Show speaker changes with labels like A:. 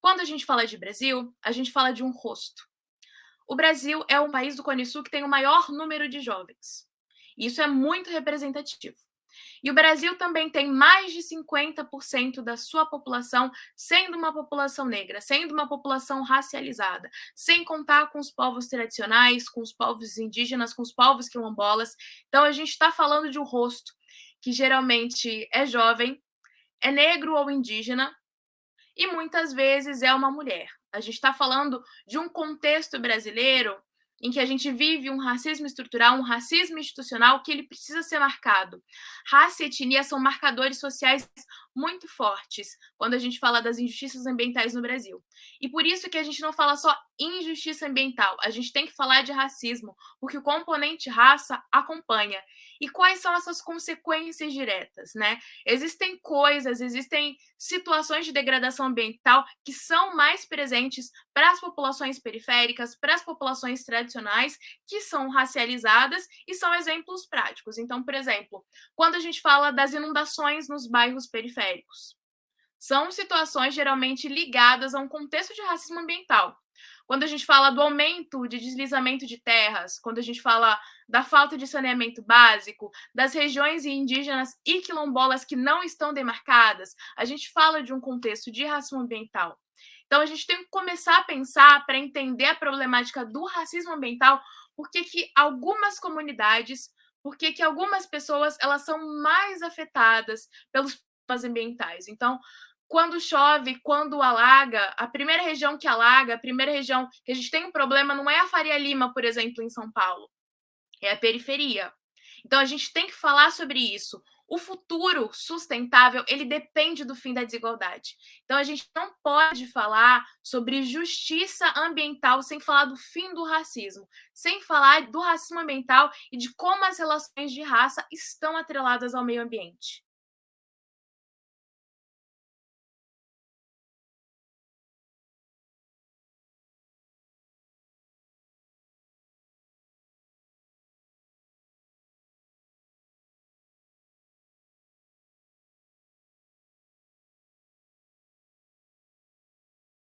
A: Quando a gente fala de Brasil, a gente fala de um rosto. O Brasil é o país do Cone Sul que tem o maior número de jovens. Isso é muito representativo. E o Brasil também tem mais de 50% da sua população sendo uma população negra, sendo uma população racializada, sem contar com os povos tradicionais, com os povos indígenas, com os povos quilombolas. Então a gente está falando de um rosto que geralmente é jovem, é negro ou indígena, e muitas vezes é uma mulher. A gente está falando de um contexto brasileiro em que a gente vive um racismo estrutural, um racismo institucional que ele precisa ser marcado. Raça e etnia são marcadores sociais muito fortes quando a gente fala das injustiças ambientais no Brasil. E por isso que a gente não fala só injustiça ambiental, a gente tem que falar de racismo, porque o componente raça acompanha. E quais são essas consequências diretas, né? Existem coisas, existem situações de degradação ambiental que são mais presentes para as populações periféricas, para as populações tradicionais, que são racializadas e são exemplos práticos. Então, por exemplo, quando a gente fala das inundações nos bairros periféricos, são situações geralmente ligadas a um contexto de racismo ambiental. Quando a gente fala do aumento de deslizamento de terras, quando a gente fala da falta de saneamento básico, das regiões indígenas e quilombolas que não estão demarcadas, a gente fala de um contexto de racismo ambiental. Então a gente tem que começar a pensar para entender a problemática do racismo ambiental, porque que algumas comunidades, porque que algumas pessoas elas são mais afetadas pelos problemas ambientais. Então, quando chove, quando alaga, a primeira região que alaga, a primeira região que a gente tem um problema não é a Faria Lima, por exemplo, em São Paulo, é a periferia. Então a gente tem que falar sobre isso. O futuro sustentável, ele depende do fim da desigualdade. Então a gente não pode falar sobre justiça ambiental sem falar do fim do racismo, sem falar do racismo ambiental e de como as relações de raça estão atreladas ao meio ambiente.